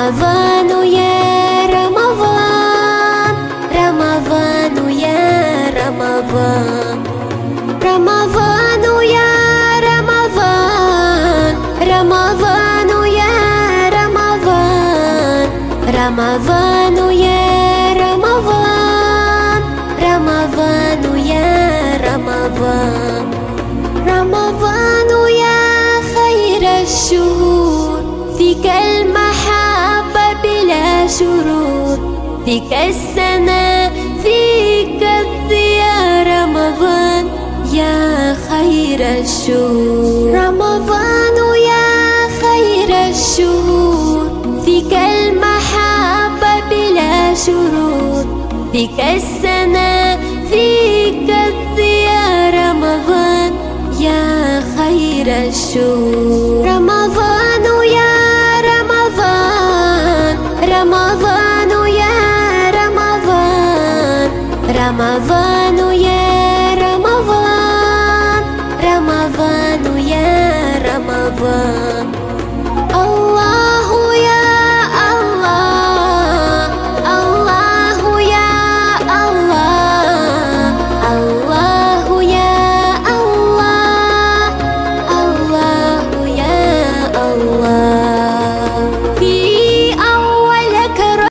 رمضان يا رمضان، رمضان يا رمضان، رمضان يا رمضان، رمضان يا رمضان، رمضان يا رمضان، رمضان يا رمضان، رمضان يا خير الشهور، فيك المحبة بلا شروط، فيك السنة فيك الضياء، رمضان يا خير الشهور، رمضان يا خير الشهور، فيك المحبة بلا شروط، فيك السنة فيك الضياء، رمضان يا خير الشهور، رمضان يا رمضان، رمضان يا رمضان، رمضان يا رمضان، رمضان يا رمضان.